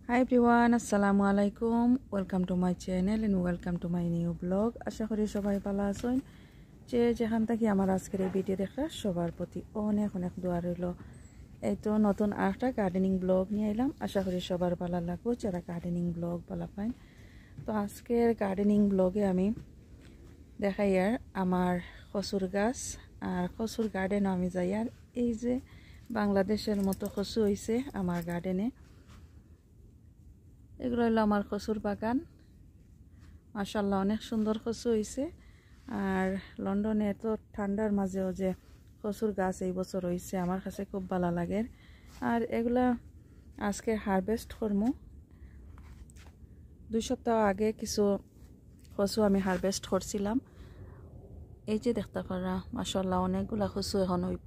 Hi everyone, assalamu alaikum. Welcome to my channel and welcome to my new vlog. আশা করি সবাই ভালো আছেন। যে যেখান থেকে আমার আজকের এই ভিডিও দেখা সবার প্রতি অনেক অনেক দোয়া রইল। এই তো নতুন আরেকটা গার্ডেনিং ব্লগ নিয়ে এলাম। আশা করি সবার ভালো লাগবে যারা গার্ডেনিং ব্লগ ভালো পান। তো আজকের গার্ডেনিং ব্লগে আমি দেখাই আর আমার কচুর গাছ আর কচুর গার্ডেনও আমি যাই আর এই যে বাংলাদেশের মতো কচু হইছে আমার গার্ডেনে। এগুলো হলো আমার কচুর বাগান। মাশাআল্লাহ অনেক সুন্দর কচু হয়েছে। আর লন্ডনে এত ঠান্ডার মাঝেও যে কচুর গাছ এই বছর হয়েছে আমার কাছে খুব ভালো লাগে। আর এগুলা আজকে হারভেস্ট করবো। 2 সপ্তাহ আগে কিছু কচু আমি হারভেস্ট করছিলাম। এই যে দেখতে পারা মাশাআল্লাহ অনেকগুলা কচু এখন হইব।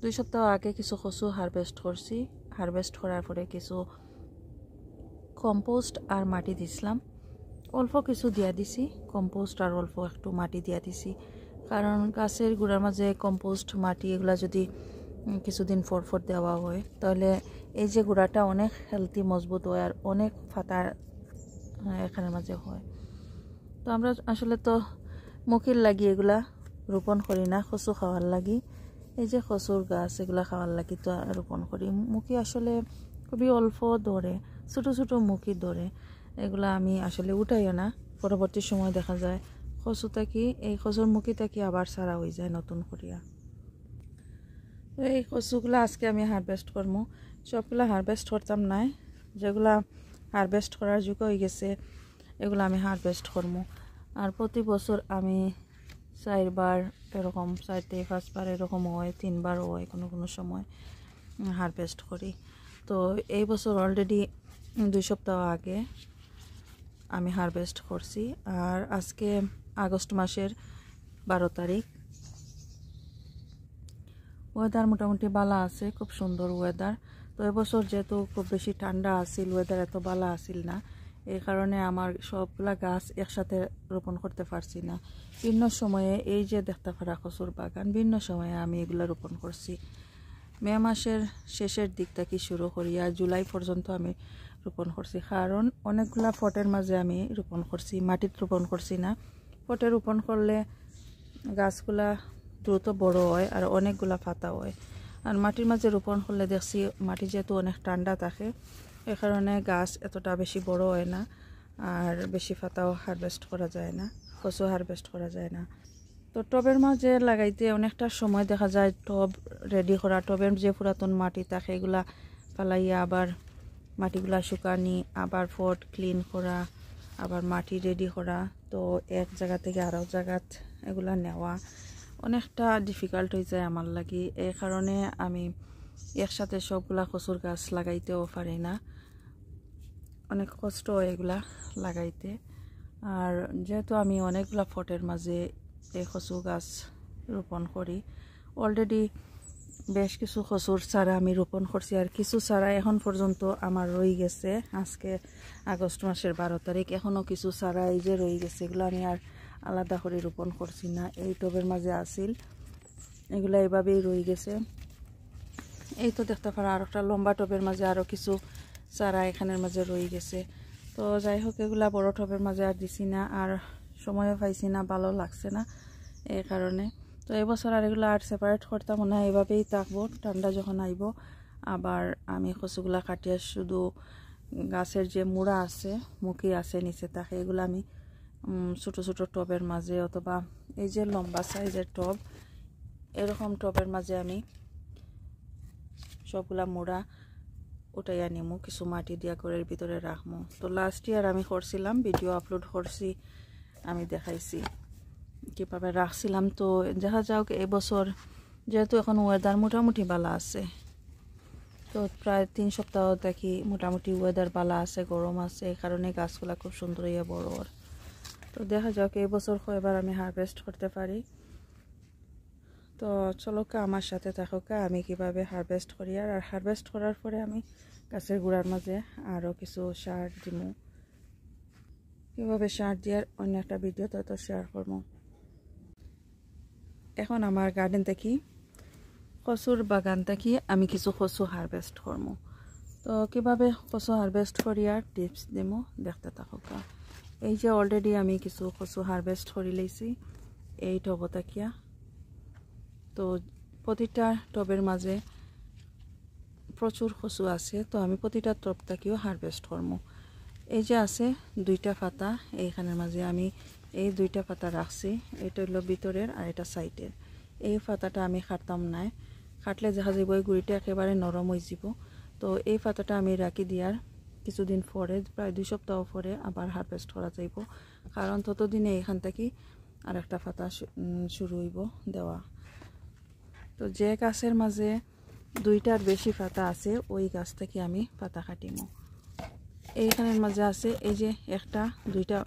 2 সপ্তাহ আগে কিছু কচু হারভেস্ট করছি। হারভেস্ট করার পরে কিছু কম্পোস্ট আর মাটি দিছিলাম। অল্প কিছু দিয়া দিছি কম্পোস্ট আর অল্প একটু মাটি দিয়া দিছি, কারণ গাছের গুড়ার মাঝে কম্পোস্ট মাটি এগুলা যদি কিছুদিন ফর দেওয়া হয় তাহলে এই যে গুড়াটা অনেক হেলদি মজবুত হয় আর অনেক ফাটা এখানের মাঝে হয়। তো আমরা আসলে তো মুখির লাগি এগুলা রোপণ করি না, কচু খাওয়ার লাগি। এই যে কচুর গাছ এগুলা খাওয়ার লাগি তো রোপণ করি। মুখি আসলে খুবই অল্প ধরে, ছোটো ছোটো মুখি ধরে, এগুলা আমি আসলে উঠাইও না। পরবর্তী সময় দেখা যায় কচুটা কি এই কচুর মুখিটা কি আবার সারা হয়ে যায় নতুন করিয়া। তো এই কচুগুলা আজকে আমি হারভেস্ট করবো। সবগুলা হারভেস্ট করতাম নাই, যেগুলা হারভেস্ট করার যোগ্য হয়ে গেছে এগুলো আমি হারভেস্ট করবো। আর প্রতি বছর আমি 4 বার এরকম 4 থেকে 5 বার এরকম হয়, 3 বার হয় কোনো কোনো সময় হারভেস্ট করি। তো এই বছর অলরেডি 2 সপ্তাহ আগে আমি হারভেস্ট করছি। আর আজকে আগস্ট মাসের 12 তারিখ। ওয়েদার মোটামুটি ভালো আছে, খুব সুন্দর ওয়েদার। তো এবছর যেহেতু খুব বেশি ঠান্ডা আসিল, ওয়েদার এত ভালো আসিল না, এই কারণে আমার সবগুলা গাছ একসাথে রোপণ করতে পারছি না। ভিন্ন সময়ে এই যে দেখতে পারা কচুর বাগান, ভিন্ন সময়ে আমি এগুলো রোপণ করছি। মে মাসের শেষের দিক থেকে শুরু করিয়া জুলাই পর্যন্ত আমি রোপণ করছি, কারণ অনেকগুলা ফটের মাঝে আমি রোপণ করছি, মাটিত রোপণ করছি না। ফটে রোপণ করলে গাছগুলা দ্রুত বড় হয় আর অনেকগুলা পাতা হয়। আর মাটির মাঝে রোপণ করলে দেখছি মাটি যেহেতু অনেক ঠান্ডা থাকে এ কারণে গাছ এতটা বেশি বড় হয় না আর বেশি পাতাও হারভেস্ট করা যায় না, কচু হারভেস্ট করা যায় না। তো টবের মাঝে লাগাইতে অনেকটা সময় দেখা যায় টব রেডি করা, টবের যে পুরাতন মাটি থাকে এগুলা ফালাইয়া আবার মাটিগুলা শুকানি, আবার ফট ক্লিন করা, আবার মাটি রেডি করা। তো এক জায়গা থেকে আরও জায়গাত এগুলা নেওয়া অনেকটা ডিফিকাল্ট হয়ে যায় আমার লাগি। এই কারণে আমি একসাথে সবগুলা কচুর গাছ লাগাইতেও পারি না, অনেক কষ্ট হয় এগুলা লাগাইতে। আর যেহেতু আমি অনেকগুলা ফটের মাঝে এই কচু গাছ রোপণ করি, অলরেডি বেশ কিছু কচুর চারা আমি রোপণ করছি আর কিছু চারা এখন পর্যন্ত আমার রয়ে গেছে। আজকে আগস্ট মাসের 12 তারিখ, এখনও কিছু চারা এই যে রয়ে গেছে, এগুলো আমি আর আলাদা করে রোপণ করছি না। এই টবের মাঝে আসিল, এগুলো এইভাবেই রয়ে গেছে। এই তো দেখতে পারা আর একটা লম্বা টবের মাঝে আরও কিছু চারা এখানের মাঝে রয়ে গেছে। তো যাই হোক এগুলা বড় টবের মাঝে আর দিছি না, আর সময়ও পাইছি না, ভালো লাগছে না এই কারণে। তো এবছর আর এগুলো আর সেপারেট করতাম না, এভাবেই থাকবো। ঠান্ডা যখন আইব আবার আমি কচুগুলা কাটিয়ে শুধু গাছের যে মুড়া আছে মুখি আছে নিচে থাকে এগুলো আমি ছোটো ছোটো টবের মাঝে অথবা এই যে লম্বা সাইজের টব এরকম টবের মাঝে আমি সবগুলা মুড়া উঠাইয়া নিমু, কিছু মাটি দিয়া ঘরের ভিতরে রাখবো। তো লাস্ট ইয়ার আমি করছিলাম, ভিডিও আপলোড করছি, আমি দেখাইছি কীভাবে রাখছিলাম। তো দেখা যাক এবছর যেহেতু এখন ওয়েদার মোটামুটি ভালো আছে, তো প্রায় 3 সপ্তাহ দেখি মোটামুটি ওয়েদার ভালো আছে, গরম আছে, এই কারণে গাছগুলা খুব সুন্দর হইয়া বড়। তো দেখা যাক এবছর কয়বার আমি হারভেস্ট করতে পারি। তো চলো আমার সাথে থাকো আমি কিভাবে হারভেস্ট করি। আর হারভেস্ট করার পরে আমি গাছের গুঁড়ার মাঝে আরও কিছু সার দিব, কীভাবে সার দিয়ে অন্য একটা ভিডিওতে তো শেয়ার করবো। এখন আমার গার্ডেন থেকে কচুর বাগান থেকে আমি কিছু কচু হারভেস্ট করবো। তো কিভাবে কচু হারভেস্ট করি আর টিপস দেবো, দেখতে থাকা। এই যে অলরেডি আমি কিছু কচু হারভেস্ট করে লইছি এই টবতাকিয়া। তো প্রতিটা টবের মাঝে প্রচুর কচু আছে, তো আমি প্রতিটা টব থেকেও হারভেস্ট করবো। এই যে আছে দুইটা পাতা, এইখানের মাঝে আমি এই দুইটা পাতা রাখছি, এটা হলো ভিতরের আর এটা সাইডের। এই পাতাটা আমি কাটতাম না, কাটলে দেখা যাব এই গুড়িটা একেবারে নরম হয়ে যাব। তো এই পাতাটা আমি রাখি দিয়ার কিছুদিন পরে, প্রায় 2 সপ্তাহ পরে আবার হারভেস্ট করা যাইব, কারণ ততদিনে এখান থেকে আর একটা পাতা শুরু হইব দেওয়া। তো যে গাছের মাঝে দুইটার বেশি পাতা আছে ওই গাছ থেকে আমি পাতা কাটিমো। এইখানের মাঝে আছে এই যে একটা দুইটা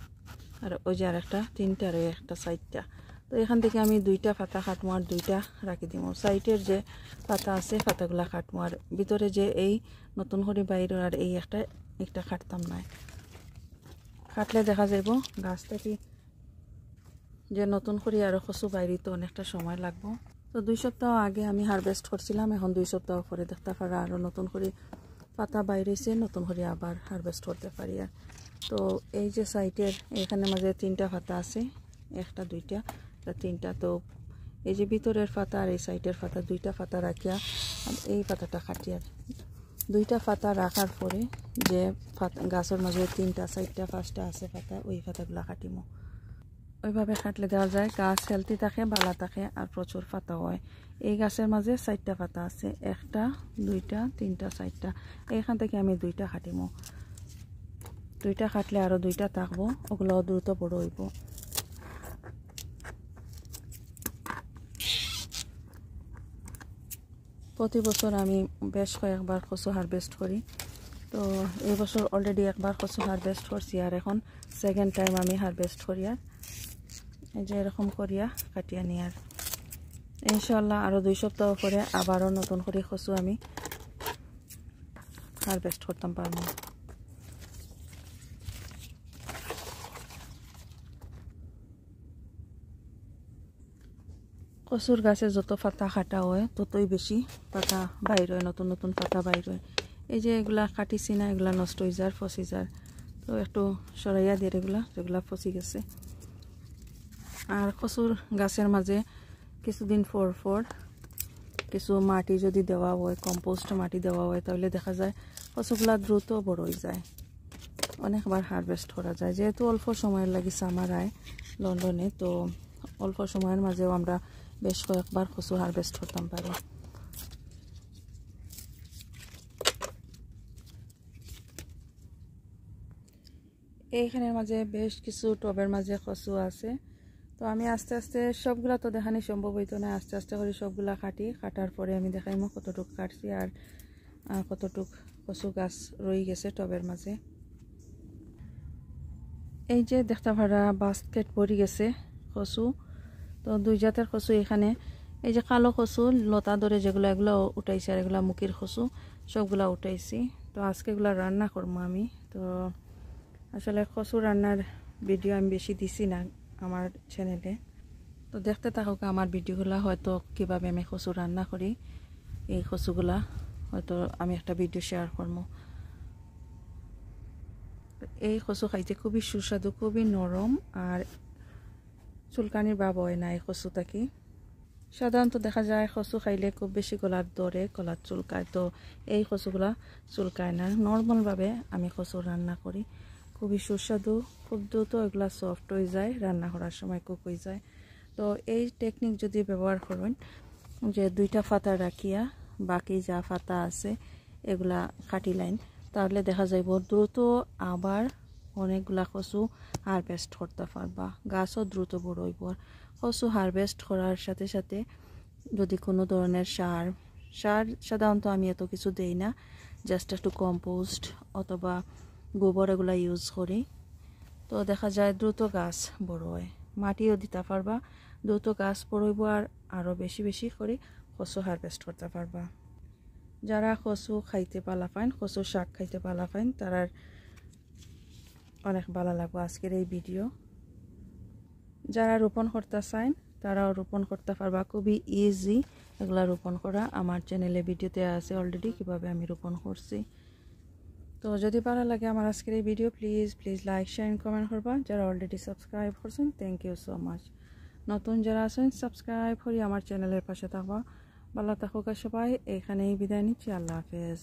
আর ওই যে আর একটা তিনটা আর একটা সাইডটা। তো এখান থেকে আমি দুইটা পাতা কাটমো আর দুইটা রাখি দিব। সাইডের যে পাতা আছে পাতাগুলা কাটমো, আর ভিতরে যে এই নতুন করে বাইর আর এই একটা কাটতাম না, কাটলে দেখা যাব গাছ থেকে যে নতুন করে আরো কচু বাইরিতে অনেকটা সময় লাগবো। তো 2 সপ্তাহ আগে আমি হারভেস্ট করছিলাম, এখন 2 সপ্তাহ পরে দেখতে পারা আরো নতুন করে পাতা বাইরেছে, নতুন করে আবার হারভেস্ট করতে পারি। আর তো এই যে সাইডের এখানে মাঝে 3টা পাতা আছে, একটা দুইটা তিনটা। তো এই যে ভিতরের পাতা আর এই সাইডের পাতা, 2টা পাতা রাখিয়া এই পাতাটা কাটি। আর 2টা পাতা রাখার পরে যে গাছের মাঝে 3টা 4টা 5টা আছে পাতা, ওই পাতাগুলা কাটিমো। ওইভাবে কাটলে দেওয়া যায়, গাছ হেলদি থাকে, ভালো থাকে আর প্রচুর পাতা হয়। এই গাছের মাঝে 4টা পাতা আছে, 1টা 2টা 3টা 4টা, এইখান থেকে আমি 2টা কাটিমো। 2টা কাটলে আরো 2টা থাকবো, ওগুলো দ্রুত বড় হইব। প্রতি বছর আমি বেশ কয়েকবার কচু হারভেস্ট করি। তো এই বছর অলরেডি একবার কচু হারভেস্ট করছি, আর এখন সেকেন্ড টাইম আমি হারভেস্ট করি। আর এই যে এরকম করিয়া কাটিয়া নিই, আর ইনশাল্লাহ আরো 2 সপ্তাহ পরে আবারও নতুন করে কচু আমি হারভেস্ট করতাম পারবো। কচুর গাছে যত পাতা কাটা হয় ততই বেশি পাতা বাইর হয়, নতুন নতুন পাতা বাইর হয়। এই যে এগুলা কাটিছি না, এগুলা নষ্ট হয়ে যায়, ফসি যায়। তো একটু সরাইয়া দিয়ে যেগুলা ফসি গেছে। আর কচুর গাছের মাঝে কিছুদিন পর কিছু মাটি যদি দেওয়া হয়, কম্পোস্ট মাটি দেওয়া হয়, তাহলে দেখা যায় কচুগুলা দ্রুত বড় হয়ে যায়, অনেকবার হারভেস্ট করা যায়। যেহেতু অল্প সময়ের লাগে সামার আয় লন্ডনে, তো অল্প সময়ের মাঝেও আমরা বেশ কয়েকবার কচু হারভেস্ট করতাম পারি। এইখানের মাঝে বেশ কিছু টবের মাঝে কচু আছে। তো আমি আস্তে আস্তে সবগুলা তো দেখানি সম্ভব হইতো না, আস্তে আস্তে করে সবগুলা কাটার পরে আমি দেখাইমো কতটুক কাটছি আর কতটুক কচু গাছ রয়ে গেছে টবের মাঝে। এই যে দেখতে পারা বাস্কেট ভরি গেছে কচু। তো 2 জাতের কচু এখানে, এই যে কালো কচু লতা ধরে যেগুলো, এগুলো উঠাইছি, আর এগুলা মুখির কচু সবগুলা উঠাইছি। তো আজকে এগুলা রান্না করবো আমি। তো আসলে কচু রান্নার ভিডিও আমি বেশি দিছি না আমার চ্যানেলে, তো দেখতে থাকুক আমার ভিডিওগুলা, হয়তো কিভাবে আমি কচু রান্না করি এই কচুগুলা হয়তো আমি একটা ভিডিও শেয়ার করবো। এই কচু খাইতে খুবই সুস্বাদু, খুবই নরম, আর চুলকানির ভাব হয় না এই কচু থাকি। সাধারণত দেখা যায় কচু খাইলে খুব বেশি গলার ধরে, গলার চুলকায়। তো এই কচুগুলা চুলকায় না, নর্মালভাবে আমি কচু রান্না করি, খুবই সুস্বাদু, খুব দ্রুত এগুলা সফট হয়ে যায়, রান্না করার সময় কুক হয়ে যায়। তো এই টেকনিক যদি ব্যবহার করেন, যে 2টা পাতা রাখিয়া বাকি যা পাতা আছে এগুলা কাটি লাইন, তাহলে দেখা যাইব দ্রুত আবার অনেকগুলা কচু হারভেস্ট করতে পারবা, গাছও দ্রুত বড় হইব। কচু হারভেস্ট করার সাথে সাথে যদি কোনো ধরনের সার সাধারণত আমি এত কিছু দেই না, জাস্ট একটু কম্পোস্ট অথবা গোবর এগুলা ইউজ করি, তো দেখা যায় দ্রুত গাছ বড় হয়। মাটিও দিতে পারবা, দ্রুত গাছ বড় হইব, আর আরও বেশি বেশি করে কচু হারভেস্ট করতে পারবা। যারা কচু খাইতে পালা পাইন, কচু শাক খাইতে পালা পাইন, তারা অনেক ভালো লাগবে আজকের এই ভিডিও। যারা রোপণ করতে চান তারাও রোপণ করতে পারবা, খুবই ইজি এগুলা রোপণ করা। আমার চ্যানেলে ভিডিওতে আছে অলরেডি কিভাবে আমি রোপণ করছি। তো যদি ভালো লাগে আমার আজকের এই video please like share and comment করবা। যারা অলরেডি সাবস্ক্রাইব করছেন থ্যাংক ইউ সো মাচ। নতুন যারা আছেন সাবস্ক্রাইব করি আমার চ্যানেলের পাশে থাকবা। ভালো থাকুক সবাই, এখানেই বিদায় নিচ্ছি। আল্লাহ হাফেজ।